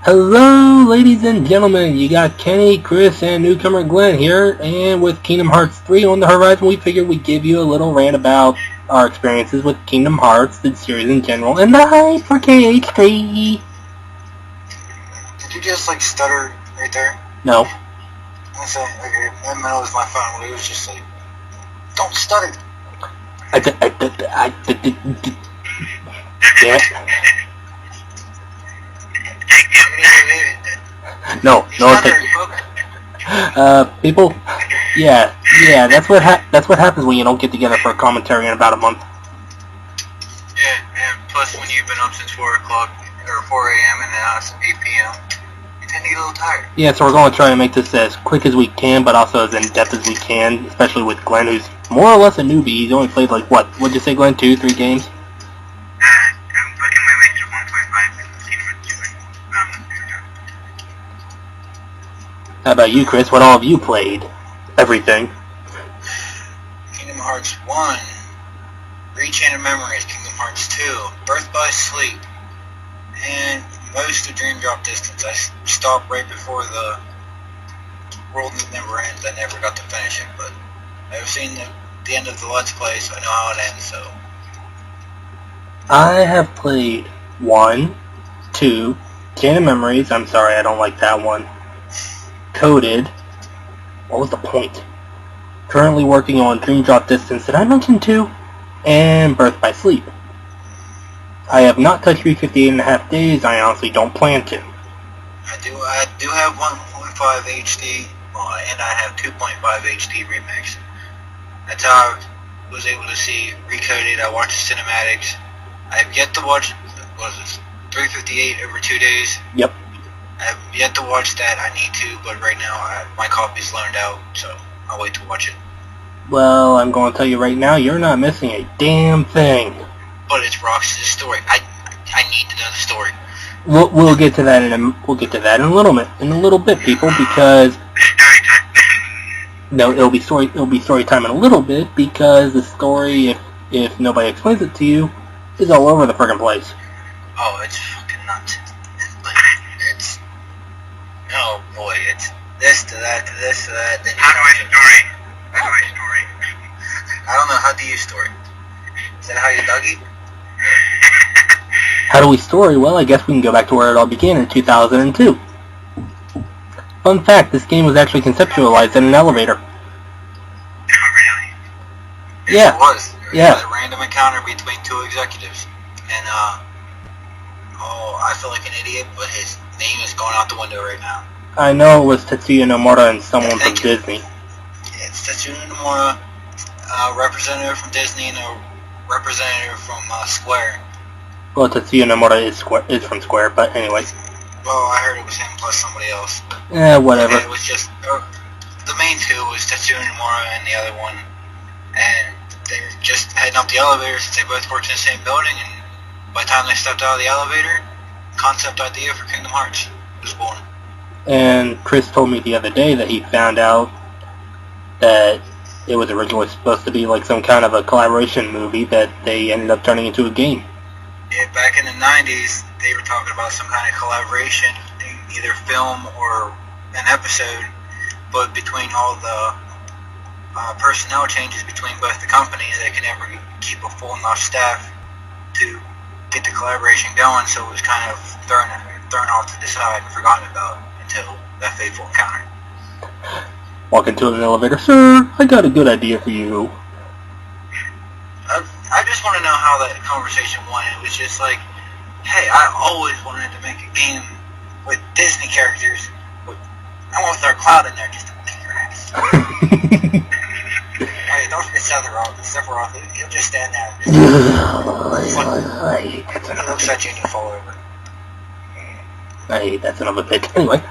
Hello, ladies and gentlemen. You got Kenny, Chris, and newcomer Glenn here, and with Kingdom Hearts 3 on the horizon, we figured we'd give you a little rant about our experiences with Kingdom Hearts, the series in general, and the hype for KH3. Did you just, stutter right there? No. I said, okay, that meant it was my phone, but it was just don't stutter. Yeah. No, people, yeah, that's what happens when you don't get together for a commentary in about a month. Yeah, and plus when you've been up since 4 o'clock, or 4 a.m. and now it's 8 p.m., you tend to get a little tired. Yeah, so we're going to try to make this as quick as we can, but also as in-depth as we can, especially with Glenn, who's more or less a newbie. He's only played, what'd you say, Glenn, 2-3 games? I'm working my way through 1.5. How about you, Chris? What all have you played? Everything. Kingdom Hearts 1, Re-Chained Memories, Kingdom Hearts 2, Birth by Sleep, and most of Dream Drop Distance. I stopped right before the World Never Ends. I never got to finish it, but I've seen the end of the Let's Play, so I know how it ends, so. I have played 1, 2, Chain of Memories. I'm sorry, I don't like that one. Coded. What was the point? Currently working on Dream Drop Distance. Did I mention 2? And Birth by Sleep. I have not touched 358.5 days. I honestly don't plan to. I do have 1.5 HD, and I have 2.5 HD remix. That's how I was able to see Recoded. I watched the cinematics. I have yet to watch, 358 over 2 days? Yep. I have yet to watch that. I need to, but right now my copy's loaned out, so I'll wait to watch it. Well, I'm going to tell you right now, you're not missing a damn thing. But it's Roxas' story. I need to know the story. We'll get to that in a little bit, people, because no, it'll be story time in a little bit, because the story, if nobody explains it to you, is all over the friggin' place. Oh, it's fucking nuts. Oh boy, it's this to that to this to that. Then how do I story? I don't know. How do you story? Is that how you Dougie? How do we story? Well, I guess we can go back to where it all began in 2002. Fun fact, this game was actually conceptualized in an elevator. Oh, really? Yeah. It was. Yeah. It was a random encounter between two executives. And, I feel like an idiot, but his name is going out the window right now. I know it was Tetsuya Nomura and someone from Disney. It's Tetsuya Nomura, a representative from Disney and a representative from Square. Well, Tetsuya Nomura is from Square, but anyway. Well, I heard it was him plus somebody else. Whatever. And it was just, the main two was Tetsuya Nomura and the other one. And they were just heading up the elevator since they both worked in the same building, and by the time they stepped out of the elevator, concept idea for Kingdom Hearts was born. And Chris told me the other day that he found out that it was originally supposed to be like some kind of a collaboration movie that they ended up turning into a game. Yeah, back in the 90s, they were talking about some kind of collaboration, either film or an episode, but between all the personnel changes between both the companies, they could never keep a full enough staff to get the collaboration going, so it was kind of thrown off to the side and forgotten about until that fateful encounter. Walk into an elevator, sir, I got a good idea for you. I just want to know how that conversation went. It was just like, hey, I always wanted to make a game with Disney characters, but I want to throw Cloud in there just to kick your ass. Hey, don't forget Sephiroth. He'll just stand there. He looks at you and you fall over. I hate that son of a bitch. Anyway,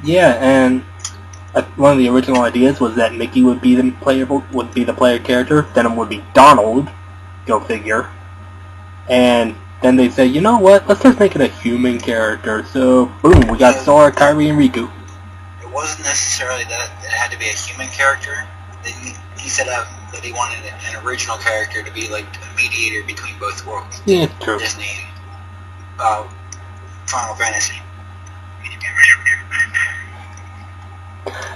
and one of the original ideas was that Mickey would be the player character, then it would be Donald, go figure, and then they said, you know what, let's just make it a human character, so boom, we got Sora, Kairi, and Riku. It wasn't necessarily that it had to be a human character. He said that he wanted an original character to be like a mediator between both worlds. Yeah, true. Disney Final Fantasy.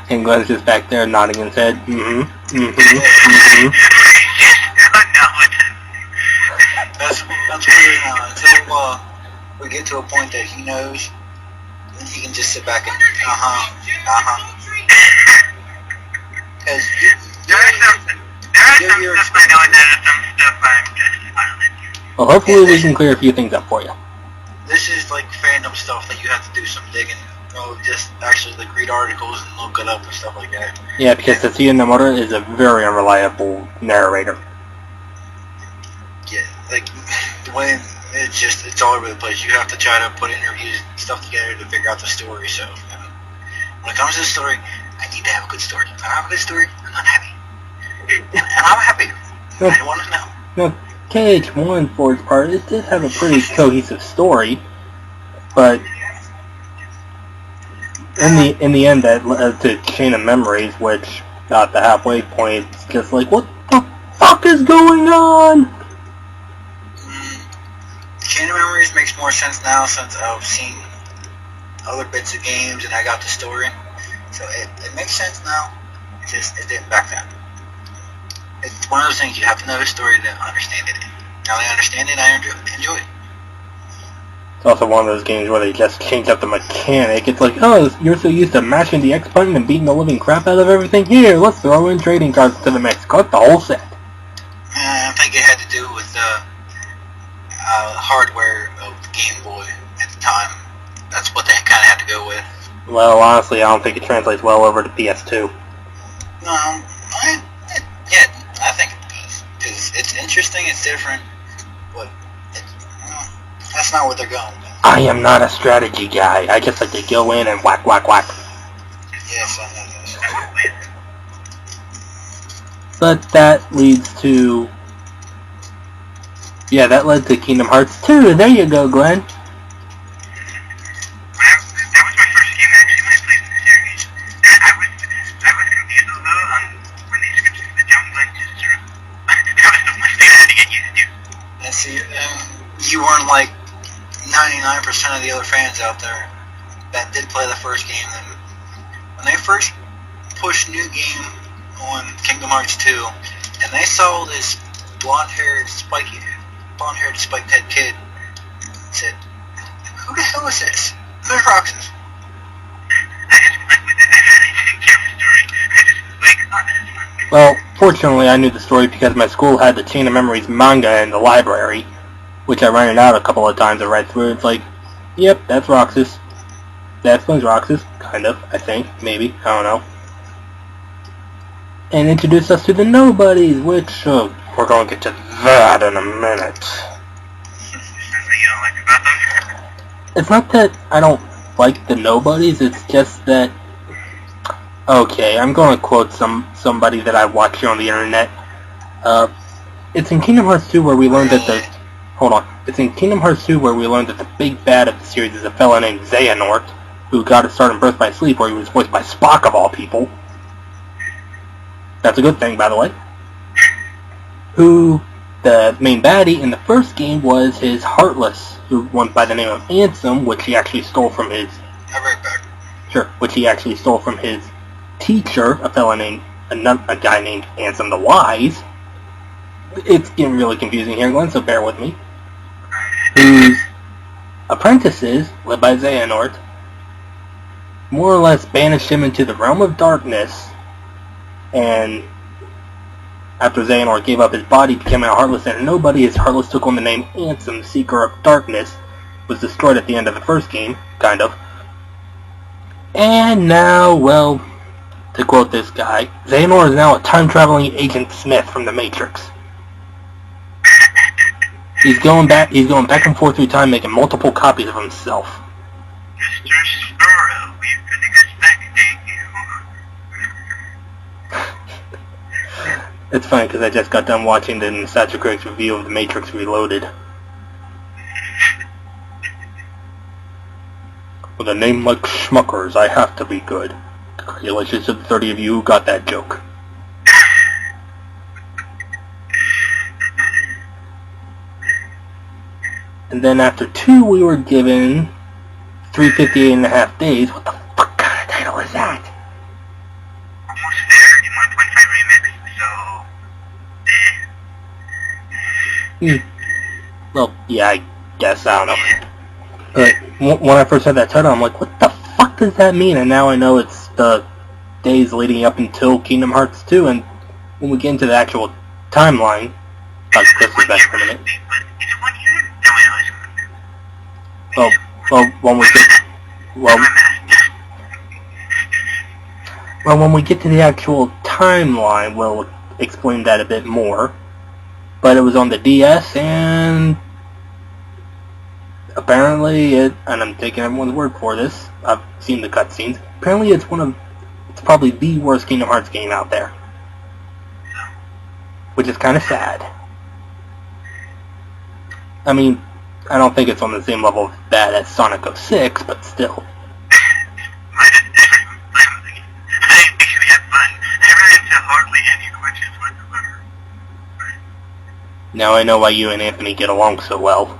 And Glenn's just back there nodding his head. That's weird now. Until we get to a point that he knows, then he can just sit back and Because well, hopefully we can clear a few things up for you. This is like fandom stuff that you have to do some digging. Just actually like read articles and look it up and stuff like that. Yeah, because Tetsuya Nomura is a very unreliable narrator. Yeah, like when it's all over the place. You have to try to put interviews and stuff together to figure out the story. So when it comes to the story, I need to have a good story. If I don't have a good story, I'm not happy. And I'm happy. I want to know. No, KH1 for its part, it did have a pretty cohesive story, but in the end that led to Chain of Memories, which got the halfway point, it's just like, what the fuck is going on? Chain of Memories makes more sense now since I've seen other bits of games and I got the story. So it makes sense now. It didn't back then. It's one of those things you have to know the story to understand it. Now I understand it, I enjoy it. It's also one of those games where they just change up the mechanic. It's like, oh, you're so used to mashing the X button and beating the living crap out of everything. Here, let's throw in trading cards to the mix. Cut the whole set. I think it had to do with the hardware of the Game Boy at the time. That's what they kind of had to go with. Well, honestly, I don't think it translates well over to PS2. No, I think it does. Because it's interesting, it's different, but that's not where they're going. I am not a strategy guy. I just like to go in and whack, whack, whack. Yes, I know this. But that leads to... Yeah, that led to Kingdom Hearts 2. There you go, Glenn. You weren't like 99% of the other fans out there that did play the first game. And when they first pushed New Game on Kingdom Hearts 2, and they saw this blonde-haired, spiked-head kid, said, "Who the hell is this? Who's Roxas?" Well, fortunately I knew the story because my school had the Chain of Memories manga in the library, which I rented out a couple of times and read through. It's like, yep, that's Roxas. That explains Roxas, kind of, I think, maybe, I don't know. And introduced us to the Nobodies, which, we're going to get to that in a minute. It's not that I don't like the Nobodies, it's just that... Okay, I'm going to quote somebody that I watched here on the internet. It's in Kingdom Hearts 2 where we learned that the... Hold on. It's in Kingdom Hearts 2 where we learned that the big bad of the series is a fella named Xehanort, who got his start in Birth by Sleep, where he was voiced by Spock of all people. That's a good thing, by the way. Who, the main baddie in the first game was his Heartless, who went by the name of Ansem, which he actually stole from his... I'm right back. Sure, which he actually stole from his teacher, a guy named Ansem the Wise. It's getting really confusing here, Glenn, so bear with me. Whose apprentices, led by Xehanort, more or less banished him into the realm of darkness, and after Xehanort gave up his body, becoming a Heartless and a nobody, his Heartless took on the name Ansem, Seeker of Darkness, was destroyed at the end of the first game, kind of. And now, well, to quote this guy, Xehanort is now a time-traveling Agent Smith from the Matrix. He's going back and forth through time, making multiple copies of himself. Mr. Sparrow, we couldn't expect you. It's funny because I just got done watching the Nostalgia Critic's review of The Matrix Reloaded. With a name like Schmuckers, I have to be good. Congratulations to the 30 of you who got that joke. And then after 2, we were given 358 and a half days. What the fuck kind of title is that? Almost there in 1.5 remix, so... Well, yeah, I guess, I don't know. But when I first heard that title, I'm like, what the fuck does that mean? And now I know it's the days leading up until Kingdom Hearts 2, and when we get into the actual timeline, Chris is back for a minute. Well, when we get to the actual timeline, we'll explain that a bit more. But it was on the DS, and apparently and I'm taking everyone's word for this, I've seen the cutscenes, apparently it's probably the worst Kingdom Hearts game out there. Which is kind of sad. I mean, I don't think it's on the same level of bad as Sonic 06, but still. Now I know why you and Anthony get along so well.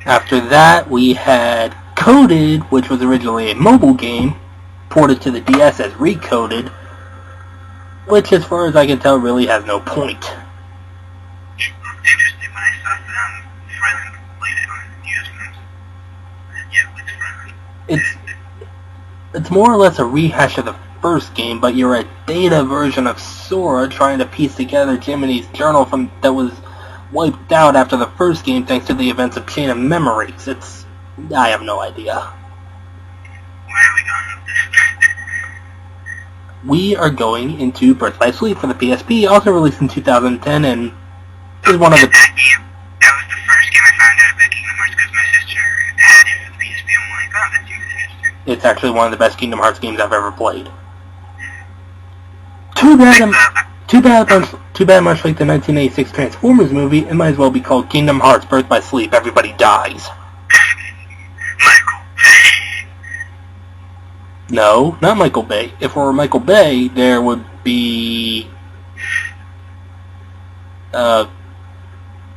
After that, we had Coded, which was originally a mobile game, ported to the DS as Recoded, which, as far as I can tell, really has no point. Interesting when I saw some friends played it on amusements. Yeah, it's friendly. It's more or less a rehash of the first game, but you're a data version of Sora trying to piece together Jiminy's journal that was wiped out after the first game thanks to the events of Chain of Memories. I have no idea. Where are we going with this? We are going into Birth by Sleep for the PSP, also released in 2010, and is one of the... That was the first game I found out about Kingdom Hearts because my sister had it for the PSP. I'm like, oh, that seems interesting. It's actually one of the best Kingdom Hearts games I've ever played. Too bad, much like the 1986 Transformers movie, it might as well be called Kingdom Hearts Birth by Sleep. Everybody dies. Michael Bay. No, not Michael Bay. If it were Michael Bay, there would be... I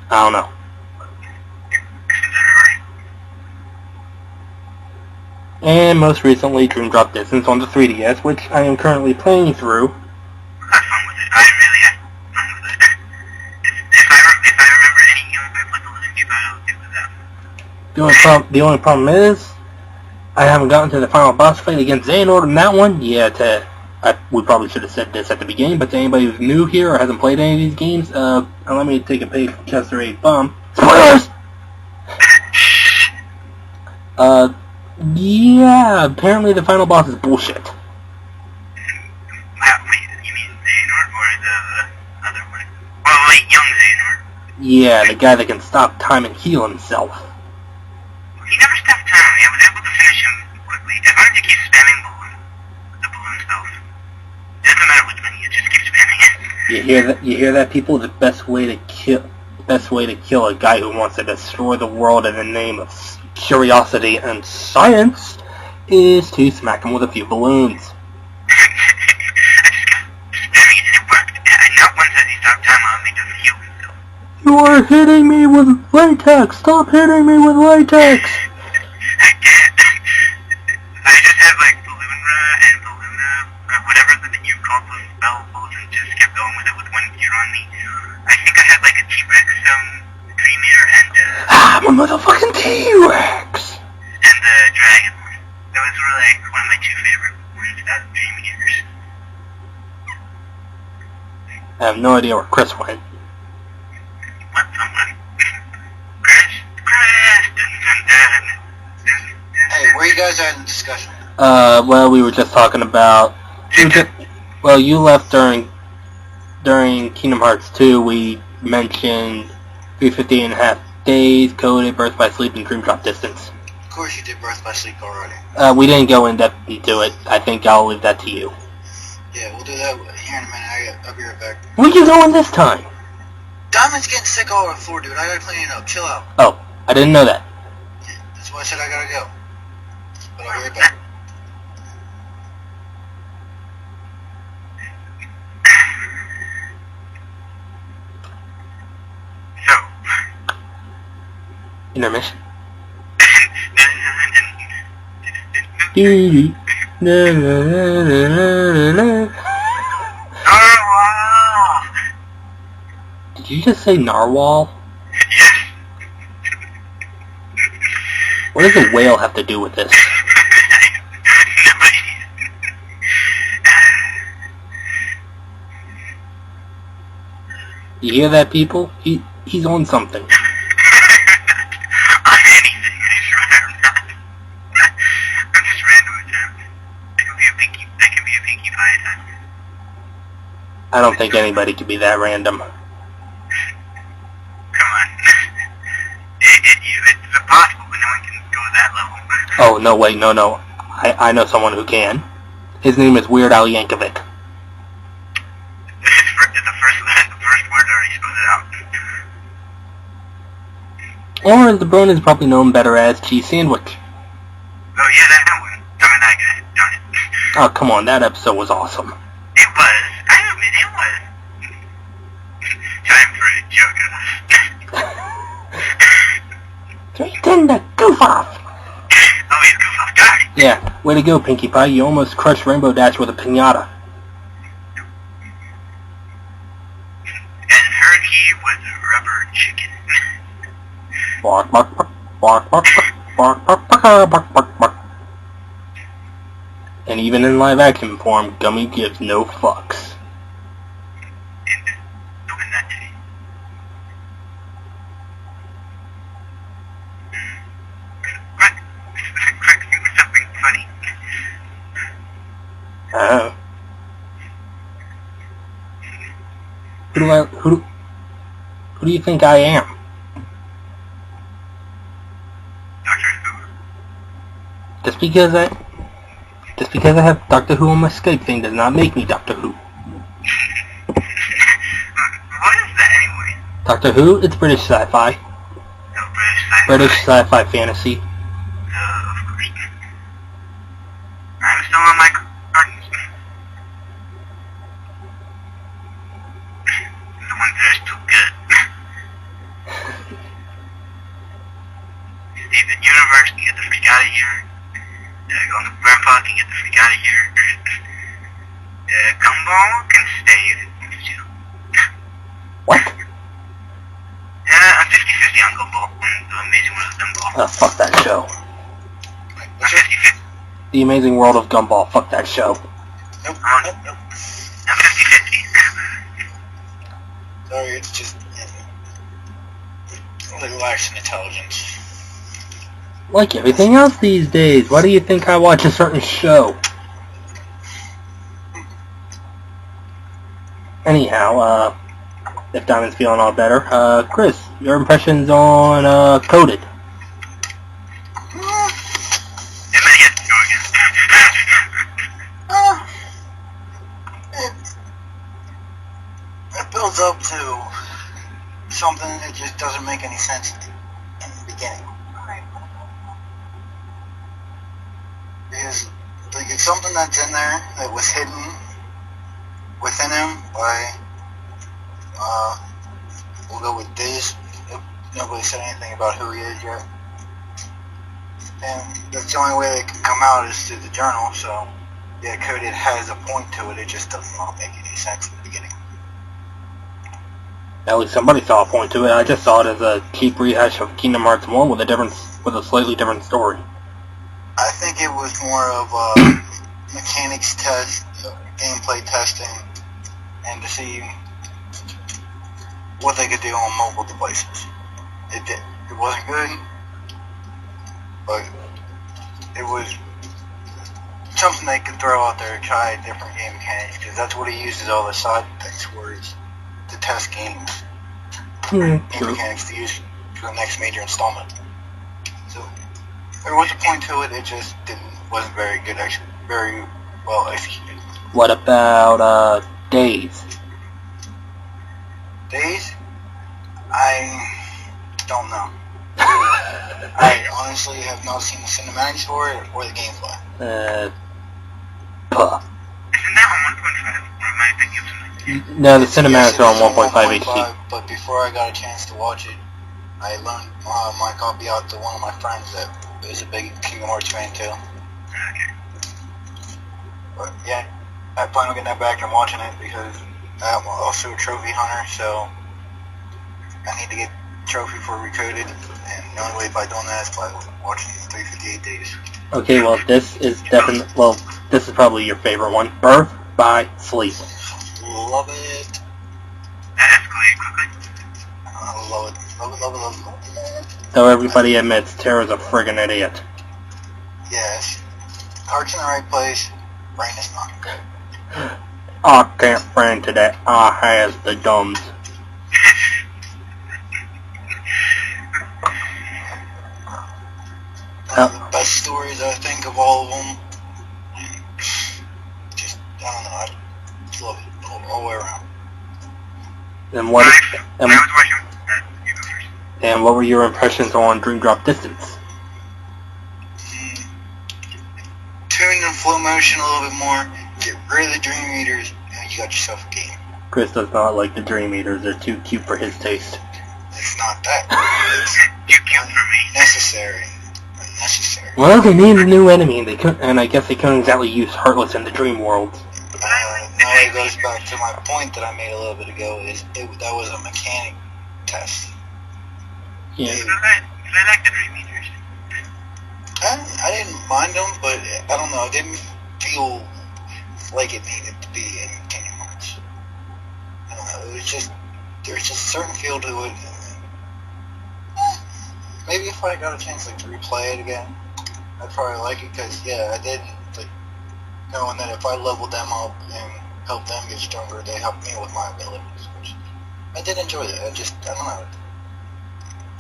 don't know. And most recently, Dream Drop Distance on the 3DS, which I am currently playing through. Have fun with it. I really had fun with it. If I remember any game I played the last game, I'll do with that. The only problem is, I haven't gotten to the final boss fight against Xehanort in that one. Yeah, we probably should have said this at the beginning, but to anybody who's new here or hasn't played any of these games, let me take a page from Chester A. Bum. Spoilers! Yeah, apparently the final boss is bullshit. Wait, you mean Xehanort or the other one? Oh, wait, young Xehanort. Yeah, the guy that can stop time and heal himself. He never stopped time. I was able to finish him quickly. As long as you keep spamming the balloon stuff. It doesn't matter which one, you just keep spamming it. You hear that, people? The best way to kill a guy who wants to destroy the world in the name of curiosity and science is to smack him with a few balloons. I just kept spamming it and it worked. Not once has he stopped time on me to heal himself. You are hitting me with latex! Stop hitting me with latex! I can't. I just had like Balloona and Balloona, whatever that you called those spells, and just kept going with it with one gear on me. I think I had like a T-Rex Dream Eater and I'm a motherfucking T-Rex! And the dragon one. Those were like one of my two favorite ones out of Dream Eaters. I have no idea where Chris went. What someone? Chris? Dun, dun, dun. Hey, where you guys at in the discussion? Well, we were just talking about... you left during Kingdom Hearts 2, we mentioned 350 and a half days, Coded, Birth by Sleep, and Dream Drop Distance. Of course you did Birth by Sleep already. We didn't go in depth into it. I think I'll leave that to you. Yeah, we'll do that here in a minute. I'll be right back. Where you going this time? Diamond's getting sick all over the floor, dude. I gotta clean it up. Chill out. Oh, I didn't know that. Yeah, that's why I said I gotta go. But I'll be right back. Intermission. Doo-doo. Na, na, na, na, na, na. Narwhal! Did you just say narwhal? Yes. What does a whale have to do with this? No idea. You hear that, people? He's on something. On anything, I swear I'm not. I'm just random at times. I can be a Pinkie Pie at times. I don't think anybody could be that random. Come on. It's impossible, but no one can go to that level. Oh, no, wait, no. I know someone who can. His name is Weird Al Yankovic. The first word already spelled it out. Or the Brown is probably known better as Cheese Sandwich. Oh yeah, that one. That guy. Darn it. Oh, come on, that episode was awesome. It was. I admit it was. Time for a joke. 310 to goof off! Oh, he's goof off guy. Yeah, way to go, Pinkie Pie. You almost crushed Rainbow Dash with a piñata. And heard he was a rubber chicken. Bark, bark, bark, bark, bark, bark, bark, bark, bark, bark, bark. And even in live action form, Gummy gives no fucks. And that day. Quick, think of something funny. Who do you think I am? Doctor Who. Just because I have Doctor Who on my Skype thing does not make me Doctor Who. What is that anyway? Doctor Who? It's British sci-fi. No, British sci-fi. British sci-fi fantasy. Of course. I'm still on my cartons. The ones that are still good. Steven Universe can get the freak out of here. Uncle Grandpa can get the freak out of here. Gumball can stay. What? I'm 50-50 on Gumball. The Amazing World of Gumball. Oh, fuck that show. I'm 50-50. The Amazing World of Gumball. Fuck that show. Nope. I'm 50-50. Sorry, it's just a little lacks in intelligence. Like everything else these days, why do you think I watch a certain show? Anyhow, if Diamond's feeling all better, Chris, your impressions on, Coded? And then yes, go again. It builds up to something that just doesn't make any sense in the beginning. Because like, it's something that's in there that was hidden within him by, we'll go with Days. Nobody said anything about who he is yet. And that's the only way it can come out is through the journal, so yeah, Coded has a point to it, it just does not make any sense in the beginning. At least somebody saw a point to it. I just saw it as a cheap rehash of Kingdom Hearts 1 with a slightly different story. I think it was more of a mechanics test, gameplay testing, and to see what they could do on mobile devices. It did. It wasn't good, but it was something they could throw out there and try different game mechanics, because that's what he uses all the side things for, is to test games. Game mechanics to use for the next major installment. So there was a point to it, it just wasn't very good, actually, very well executed. What about, Days? Days? I don't know. I honestly have not seen the cinematics for it or the gameplay. Puh. Isn't that on 1.5? Or am I thinking of something? No, the cinematics Yes, are on it is 1.5 1.5, HD. but before I got a chance to watch it, I loaned my copy out to one of my friends that is a big Kingdom Hearts fan too. Okay. But yeah, I plan on getting that back and watching it because I'm also a trophy hunter, so I need to get a trophy for Recoded, and the only way by doing that is by watching 358 days. Okay, well, this is this is probably your favorite one. Birth by Sleep. Love it. Escalate quickly. I love it. Love it, love it, love it. Though everybody admits Tara's a friggin' idiot. Yes. Heart's in the right place. Brain is not. I can't friend today. I has the dumbs. The best stories I think of all of them. Just, I don't know. I just love it all the way around. And When I was watching, you go first. and what were your impressions on Dream Drop Distance? Tuned in flow motion a little bit more. Get rid of the Dream Eaters, and you got yourself a game. Chris does not like the Dream Eaters. They're too cute for his taste. It's not that. It's You killed for me. necessary. Unnecessary. Well, they needed a new enemy, and I guess they couldn't exactly use Heartless in the Dream World. Now it goes back to my point that I made a little bit ago. That was a mechanic test. Yeah. I like the Dream Eaters. I didn't mind them, but I don't know. It didn't feel like it needed to be in Kingdom Hearts. I don't know. It was just there's just a certain feel to it. Maybe if I got a chance to replay it again, I'd probably like it because yeah, I did knowing that if I leveled them up and helped them get stronger, they helped me with my abilities. Which I did enjoy that. I don't know.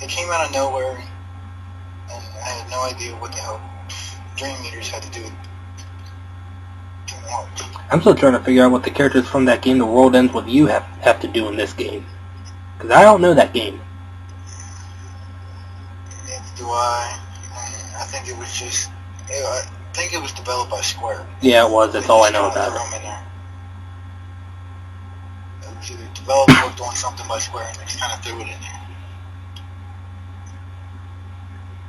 It came out of nowhere, and I had no idea what the hell Dream Eaters had to do with Kingdom Hearts. I'm still trying to figure out what the characters from that game, The World Ends With You, have to do in this game. Because I don't know that game. Neither do I. I think it was just... I think it was developed by Square. Yeah, it was. That's all I know Just about threw it. them in there. It was either developed or worked on something by Square, and they just kind of threw it in there.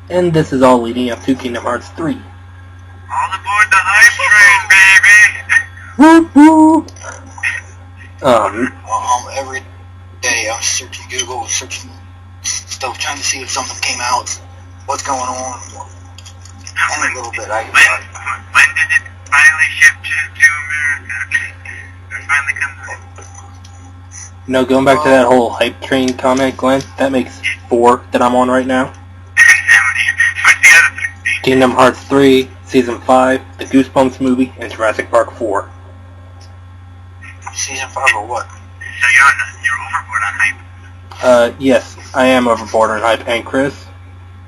And this is all leading up to Kingdom Hearts 3. All aboard the hype train, baby! Woo woo! Every day I'm searching Google, searching stuff, trying to see if something came out, what's going on. Only a little bit. When did it finally ship to America? Or finally come No, going back to that whole hype train comment, Glenn, that makes 4 that I'm on right now. What's the other three? Kingdom Hearts 3, Season 5, the Goosebumps movie, and Jurassic Park 4. Season 5 or what? So you're overboard on hype. Yes, I am overboard on hype. And Chris,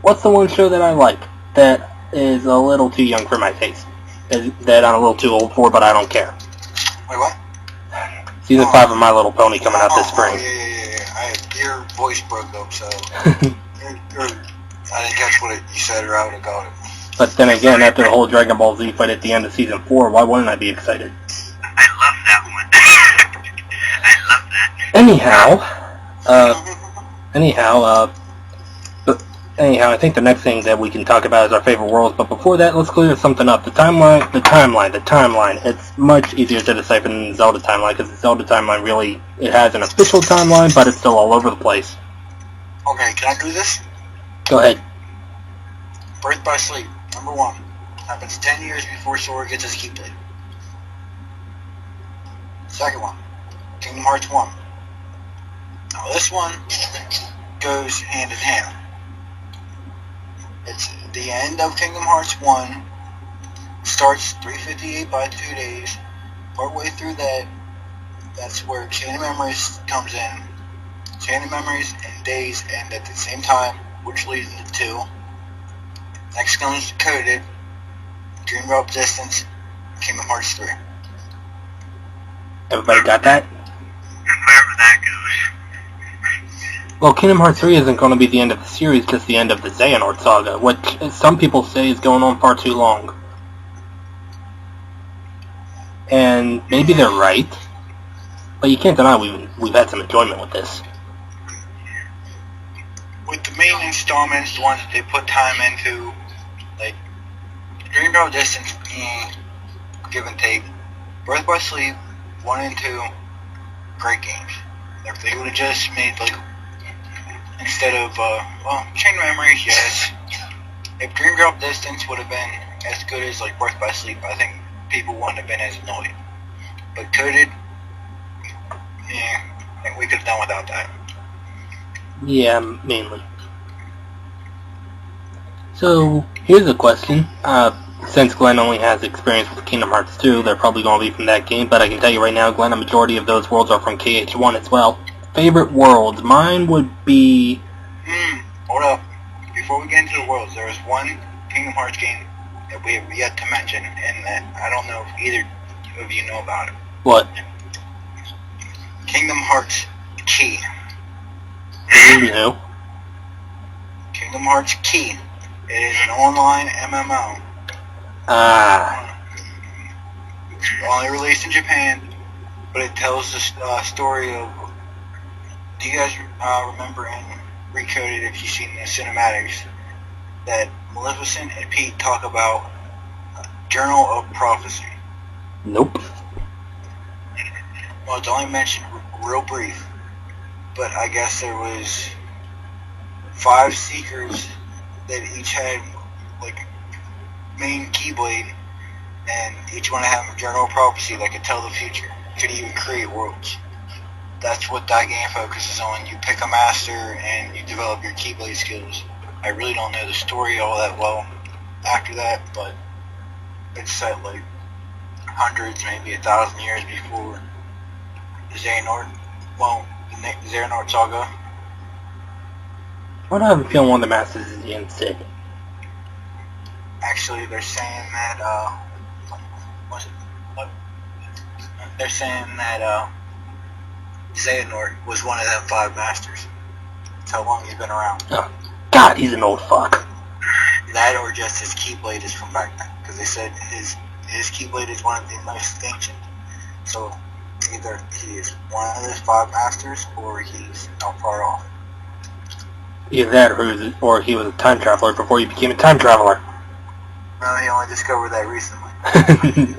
what's the one show that I like that is a little too young for my taste? That I'm a little too old for, but I don't care. Wait, what? Season 5 of My Little Pony coming out this spring. Yeah. Your voice broke up, so... I didn't catch what you said, or I would have got it. But then again, after the whole Dragon Ball Z fight at the end of Season 4, why wouldn't I be excited? I love that one. I love that. Anyhow, I think the next thing that we can talk about is our favorite worlds, but before that, let's clear something up. The timeline. It's much easier to decipher than the Zelda timeline, because the Zelda timeline really, it has an official timeline, but it's still all over the place. Okay, can I do this? Go ahead. Birth by Sleep, number 1. Happens 10 years before Sora gets his Keyblade. Second one, Kingdom Hearts 1. Now this one goes hand in hand. It's the end of Kingdom Hearts 1, starts 358 by 2 days. Partway through that, that's where Chain of Memories comes in. Chain of Memories and Days end at the same time, which leads into 2. Next comes Coded, Dream Drop Distance, Kingdom Hearts 3. Everybody got that? Wherever that goes. Well, Kingdom Hearts 3 isn't going to be the end of the series, just the end of the Xehanort saga, which some people say is going on far too long. And maybe they're right, but you can't deny we've had some enjoyment with this. with the main installments, the ones that they put time into, like Dream Drop Distance, give and take. Birth by Sleep, 1 and 2, great games. If they would have just made, like, instead of, Chain Memories, yes. If Dream Drop Distance would have been as good as, like, Birth by Sleep, I think people wouldn't have been as annoyed. But Coded, I think we could have done without that. Yeah, mainly. So, here's a question. Since Glenn only has experience with Kingdom Hearts 2, they're probably going to be from that game, but I can tell you right now, Glenn, a majority of those worlds are from KH1 as well. Favorite worlds? Mine would be... Hold up. Before we get into the worlds, there is one Kingdom Hearts game that we have yet to mention, and that I don't know if either of you know about it. What? Kingdom Hearts Key. No. Kingdom Hearts Key. It is an online MMO. It's only released in Japan, but it tells the story of... Do you guys remember in Recoded, if you've seen the cinematics, that Maleficent and Pete talk about Journal of Prophecy? Nope. Well, it's only mentioned real brief, but I guess there was 5 seekers that each had, like, main Keyblade, and each one had a Journal of Prophecy that could tell the future, could even create worlds. That's what that game focuses on. You pick a master and you develop your Keyblade skills. I really don't know the story all that well after that, but it's set like hundreds, maybe 1,000 years before the Xehanort, the Xehanort saga. Why do I have a feeling one of the masters is Yen Sid? Actually, they're saying that, they're saying that, Xehanort was one of them 5 masters. That's how long he's been around. Oh, God, he's an old fuck. That or just his Keyblade is from back then. Because they said his Keyblade is one of the most ancient. So, either he is one of those 5 masters, or he's not far off. Either that, or he was a time traveler before he became a time traveler. No, he only discovered that recently.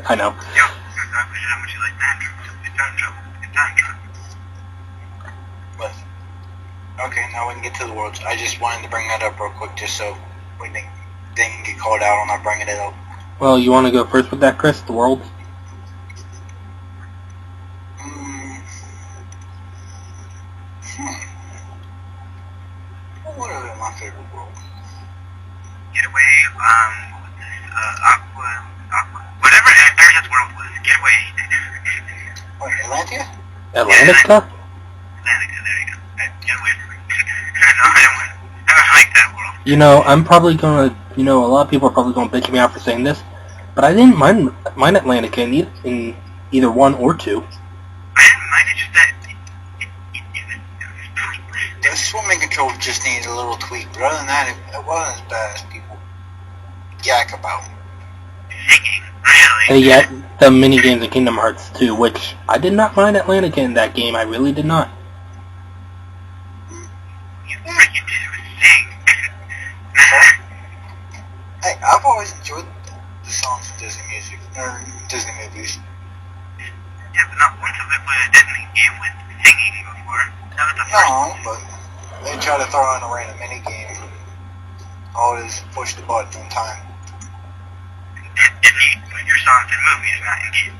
I know. Yo, how much you like time travel? Time travel. But, okay, now we can get to the worlds. I just wanted to bring that up real quick just so we didn't get called out on not bringing it up. Well, you want to go first with that, Chris? The world? What are my favorite worlds? Getaway, Aqua, whatever Aria's world was, Getaway. What, Atlantia? Atlantica? Atlantica, there you go. Getaway. No, I don't like that world. You know, I'm probably gonna, a lot of people are probably gonna bitch me out for saying this, but I didn't mind Atlantica in either 1 or 2. I didn't mind it, just that it was pointless. The swimming control just needed a little tweak, but other than that, it wasn't as bad as people yak about. Singing, really? And yet, the mini games in Kingdom Hearts 2, which I did not mind Atlantica in that game, I really did not. You freaking just sing. Hey, I've always enjoyed the songs from Disney music, or Disney movies. Yeah, but not once have I played a Disney game with singing before. That was the first. No, but they try to throw in a random mini game. Always push the button on time. Disney put your songs in movies, not in games.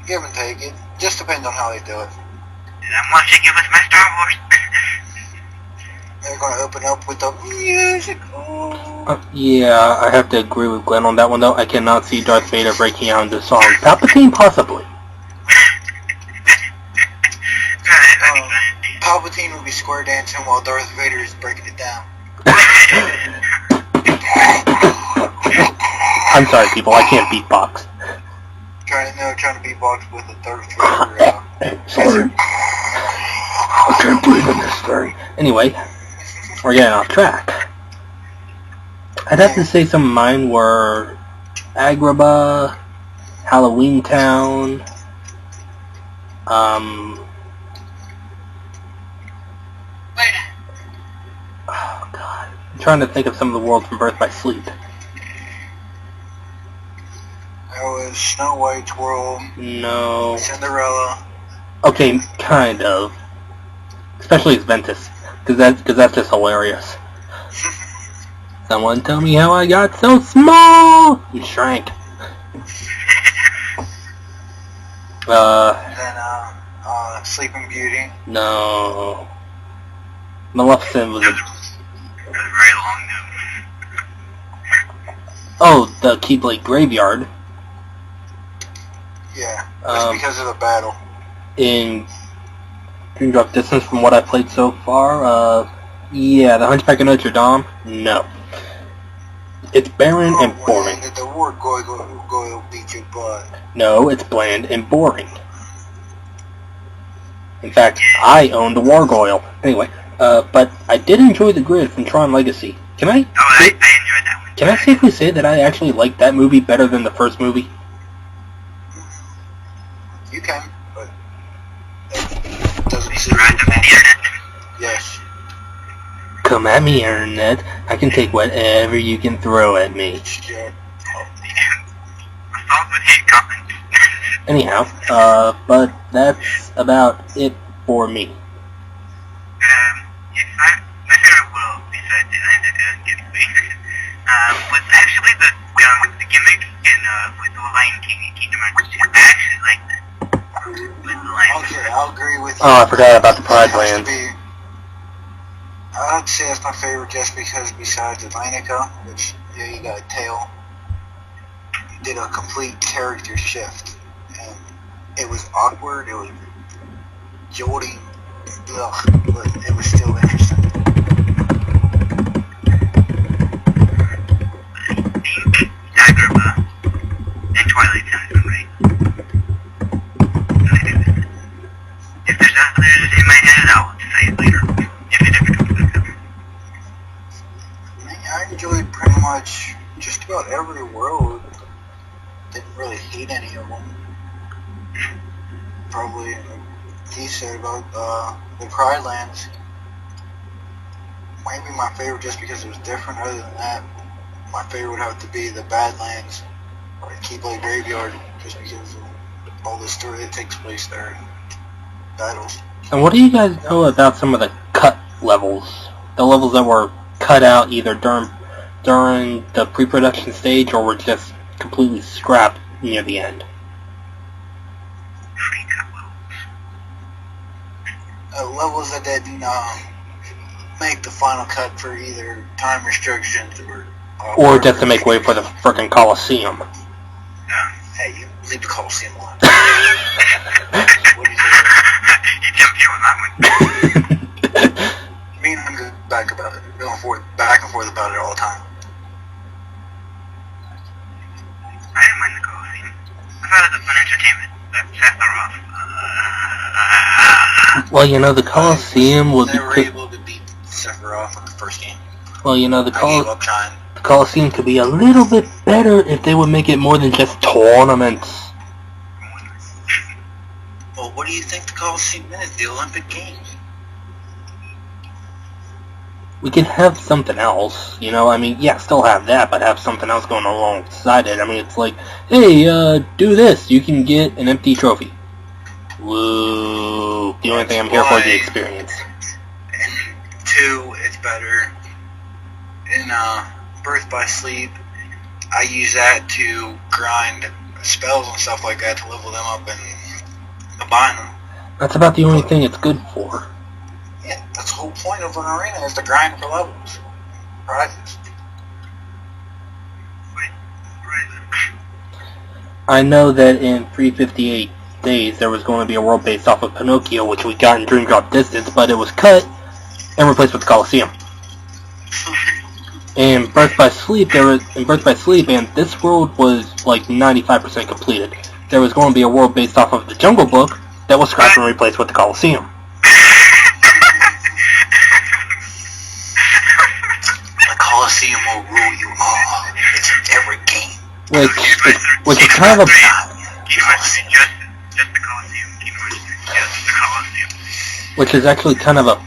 Give and take. It just depends on how they do it. I'm watching you with my Star Wars. They're going to open up with a musical. Yeah, I have to agree with Glenn on that one, though. I cannot see Darth Vader breaking out into song. Palpatine, possibly. Palpatine will be square dancing while Darth Vader is breaking it down. I'm sorry, people. I can't beatbox. Trying to beatbox with a Darth Vader. Sorry. I can't believe in this thing. Anyway, we're getting off track. I'd have to say some of mine were Agrabah, Halloween Town, Wait, trying to think of some of the worlds from Birth by Sleep. There was Snow White's world. No. Cinderella. Okay, kind of. Especially Ventus, because that's just hilarious. Someone tell me how I got so small and shrank. Then Sleeping Beauty. No. Maleficent was a... very long Oh, the Keyblade Graveyard. Yeah, just because of the battle. In Dream Drop Distance, from what I played so far, yeah, the Hunchback of Notre Dame, no. It's barren and boring. The war go beat your butt. No, it's bland and boring. In fact, I own the Wargoyle. Anyway, but I did enjoy the grid from Tron Legacy. Can I? Oh, I enjoyed that one. Can I safely say that I actually liked that movie better than the first movie? You can, but it doesn't seem Right up in the internet. Yes. Come at me, Internet. I can take whatever you can throw at me. Shit. Assault with hate comment. Anyhow, but that's about it for me. Yes, my favorite world besides the island that gets me was actually the gimmick in with the Lion King and Kingdom Hearts 2. I actually like that. With the Lion King. Okay, I'll agree with you. Oh, I forgot about the Pride It has to Lands. be- I'd say it's my favorite just because besides Atlantica, which, yeah, you got a tail, you did a complete character shift. And it was awkward, it was jolting, but it was still interesting. Agrabah and Twilight sounds great. If there's others in my head, I'll say it later. If it ever comes back up. I enjoyed pretty much just about every world. Didn't really hate any of them. Probably, like he said about the Pride Lands. Might be my favorite just because it was different. Other than that, my favorite would have to be the Badlands or Keyblade Graveyard, just because of all the story that takes place there and battles. And what do you guys know about some of the cut levels? The levels that were cut out either during the pre-production stage or were just completely scrapped near the end? Levels that didn't make the final cut for either time restrictions Or just to make way for the frickin' Coliseum. Hey, you leave the Coliseum alone. What do you say? You jumped in on that one. Me and him go back and forth about it all the time. I didn't mind the Coliseum. I thought it was fun entertainment, but Sephiroth. Well, you know, the Coliseum would be... Never able to beat Sephiroth in the first game. Well, you know, I gave up trying. the Coliseum could be a little bit better if they would make it more than just tournaments. Well, what do you think the Coliseum is? The Olympic Games. We could have something else, you know, I mean, yeah, still have that, but have something else going alongside it. I mean, it's like, hey, do this, you can get an empty trophy. Woo. The only thing I'm here for is the experience. And 2, it's better. In Birth by Sleep, I use that to grind spells and stuff like that to level them up and combine them. That's about the only thing it's good for. Yeah, that's the whole point of an arena is to grind for levels. Prizes. I know that in 358 days there was going to be a world based off of Pinocchio, which we got in Dream Drop Distance, but it was cut and replaced with the Coliseum. In Birth by Sleep, and this world was like 95% completed. There was going to be a world based off of the Jungle Book that was scrapped and replaced with the Coliseum. The Coliseum will rule you all. It's in every game. Which is kind of a... Just the Coliseum. Just the Coliseum. Which is actually kind of a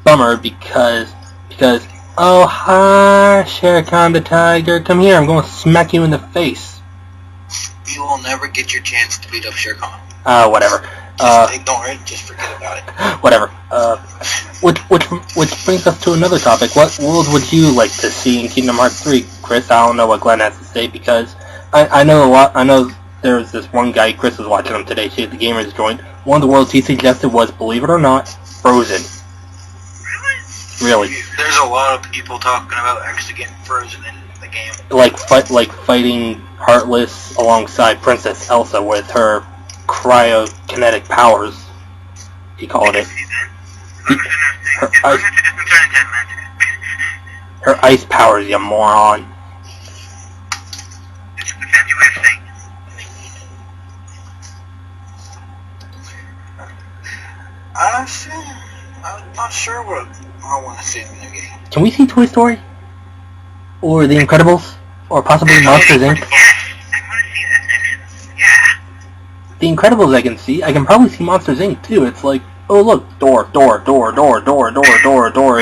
bummer because Oh, hi, Shere Khan the Tiger. Come here, I'm going to smack you in the face. You will never get your chance to beat up Shere Khan. Whatever. Just ignore it. Just forget about it. Whatever. Which brings us to another topic. What world would you like to see in Kingdom Hearts 3, Chris? I don't know what Glenn has to say because I know a lot. I know there's this one guy. Chris was watching him today. Too, the Gamers joined. One of the worlds he suggested was, believe it or not, Frozen. Really? There's a lot of people talking about actually getting Frozen in the game. Like fighting Heartless alongside Princess Elsa with her cryokinetic powers. He called it. Her ice powers, you moron. I'm not sure what I want to see in the game. Can we see Toy Story? Or The Incredibles? Or possibly Monsters, Inc.? Yes, I want to see that. Yeah. The Incredibles I can see. I can probably see Monsters, Inc. too. It's like, oh look, door. It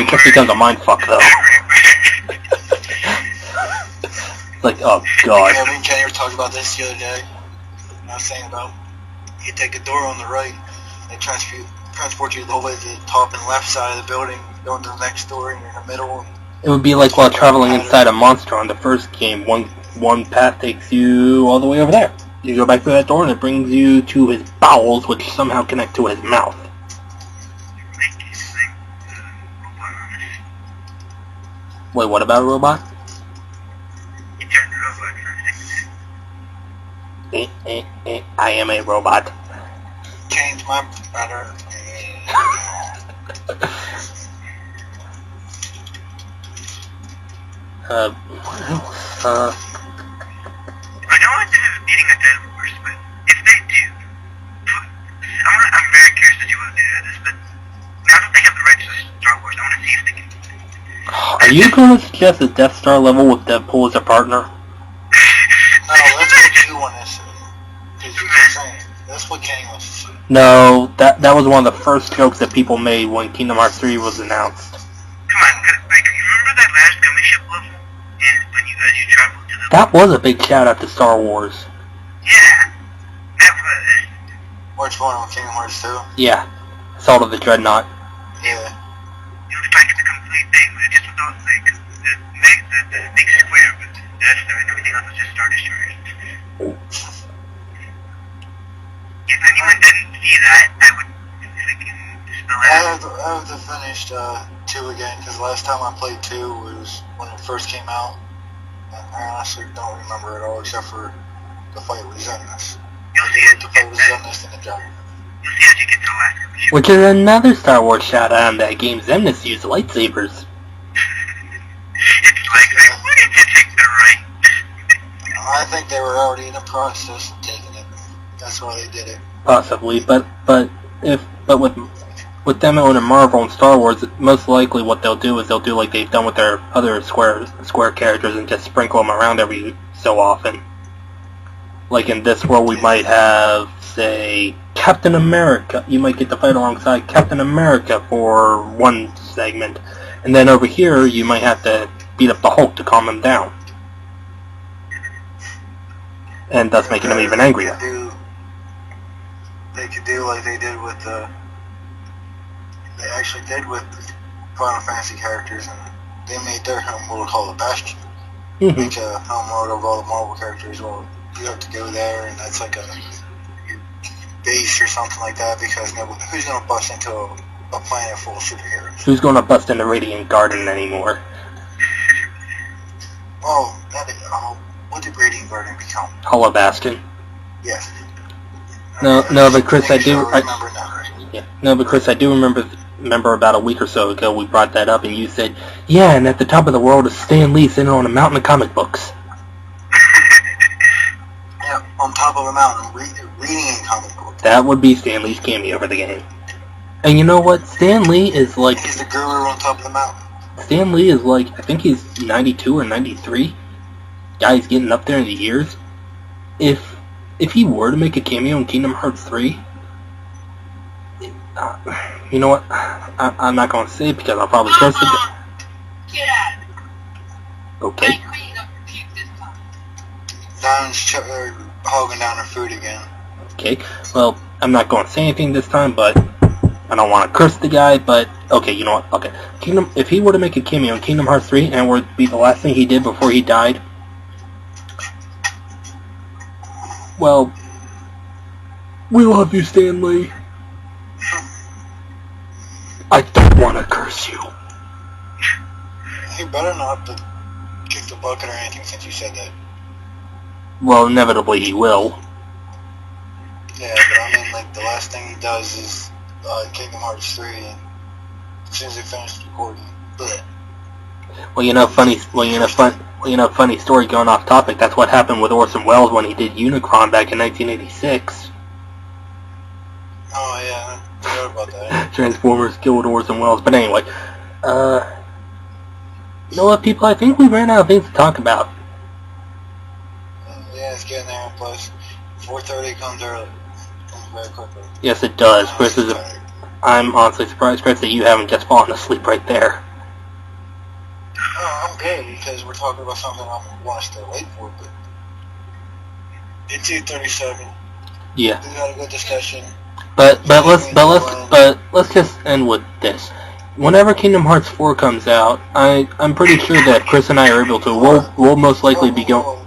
just becomes a mindfuck though. It's like, oh god. Yeah, me and Kenny were talking about this the other day. And I was saying about, you take a door on the right, and transport you the whole way to the top and left side of the building, going to the next door, and you're in the middle. It would be like while traveling inside a monster on the first game. One path takes you all the way over there. You go back through that door and it brings you to his bowels, which somehow connect to his mouth. Wait, what about a robot? You turned a robot for a second. I am a robot. Change my pattern. What else? I don't like to have beating a dead horse, but if they do, I'm very curious that you want to do this, but now that they have the rights to Star Wars, I want to see if they can. Are you going to suggest a Death Star level with Deadpool as a partner? No, that's what you want to see. Because you're just saying, that's what Kenny wants to see. No, that was one of the first jokes that people made when Kingdom Hearts 3 was announced. Come on, you remember that last gummy ship level? As you travel to the... That was a big shout out to Star Wars. Yeah, that was. Which one on Kingdom Hearts 2? Yeah, Assault of the Dreadnought. Yeah. It was like the complete thing, but it just without like the big square with Death Star and everything else was just Star Destroyers. If anyone didn't see that, I would freaking spell it out. I have to finish 2 again, because last time I played 2 was when it first came out. And I honestly don't remember it all, except for the fight with Xemnas. You'll see it. The fight with Xemnas in the dragon. You'll see as you get to the last gummy ship. Which is another Star Wars shout out on that game. Xemnas used lightsabers. It's like, I wanted to take the right. I think they were already in the process of taking it. That's why they did it. Possibly, but with them owning Marvel and Star Wars, most likely what they'll do is they'll do like they've done with their other Square characters and just sprinkle them around every so often. Like in this world, we might have, say, Captain America. You might get to fight alongside Captain America for one segment, and then over here you might have to beat up the Hulk to calm him down, and thus making him even angrier. They could do like they did with they actually did with Final Fantasy characters, and they made their home world called the Bastion. Make a home world of all the Marvel characters. Well, you have to go there, and that's like your base or something like that, because who's going to bust into a planet full of superheroes? Who's going to bust into Radiant Garden anymore? Oh, what did Radiant Garden become? Hollow Bastion. Yes. No, but Chris, I do. remember now. Yeah. No, but Chris, I do remember about a week or so ago we brought that up, and you said, yeah, and at the top of the world is Stan Lee sitting on a mountain of comic books. Yeah, on top of a mountain, reading in comic books. That would be Stan Lee's cameo for the game. And you know what? Stan Lee is like... He's the guru on top of the mountain. Stan Lee is like, I think he's 92 or 93. Guy's getting up there in the years. If he were to make a cameo in Kingdom Hearts 3, you know what? I'm not going to say it because I'll probably curse it. Get out Okay. Don's hogging down her food again. Okay. Well, I'm not going to say anything this time, but I don't want to curse the guy, but okay, you know what? Okay. If he were to make a cameo in Kingdom Hearts 3 and were to be the last thing he did before he died, well, we love you, Stanley. I don't want to curse you. He better not have to kick the bucket or anything since you said that. Well, inevitably he will. Yeah, but I mean, like, the last thing he does is Kingdom Hearts 3, and as soon as they finish recording, bleh. Funny story going off topic. That's what happened with Orson Welles when he did Unicron back in 1986. Oh yeah, I forgot about that. Transformers killed Orson Welles. But anyway, you know what, people? I think we ran out of things to talk about. Yeah, it's getting there. Plus, 4:30 comes early. Comes very quickly. Yes, it does. Chris is. I'm honestly surprised, Chris, that you haven't just fallen asleep right there. Oh, I'm good because we're talking about something I want to stay late for. But it's 8:37. Yeah. We had a good discussion. But let's just end with this. Whenever Kingdom Hearts 4 comes out, I'm pretty sure that Chris and I are able to. We'll most likely be going.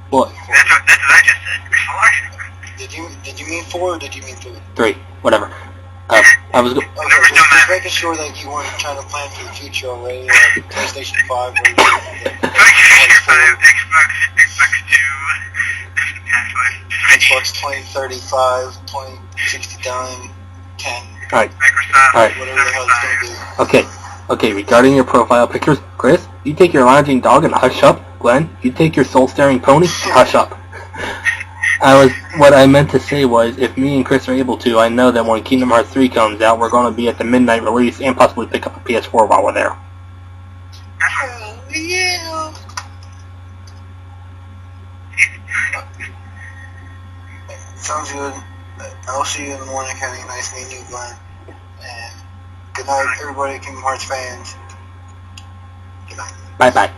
What? That's what I just said. Did you mean 4 or did you mean 3? 3, whatever. I was. Okay, just making sure that you weren't trying to plan for the future already. Like PlayStation 5 or PlayStation 5, Xbox 2, Xbox 2035, 2069, 10. Alright. Microsoft, Alright. Whatever the hell it's going to be. Okay, regarding your profile pictures, Chris, you take your lounging dog and hush up. Glenn, you take your soul-staring pony and hush up. What I meant to say was, if me and Chris are able to, I know that when Kingdom Hearts 3 comes out, we're going to be at the midnight release and possibly pick up a PS4 while we're there. Oh, yeah. Sounds good. I'll see you in the morning, Kenny. Nice meeting you, Glenn. And good night, everybody, Kingdom Hearts fans. Good night. Bye-bye.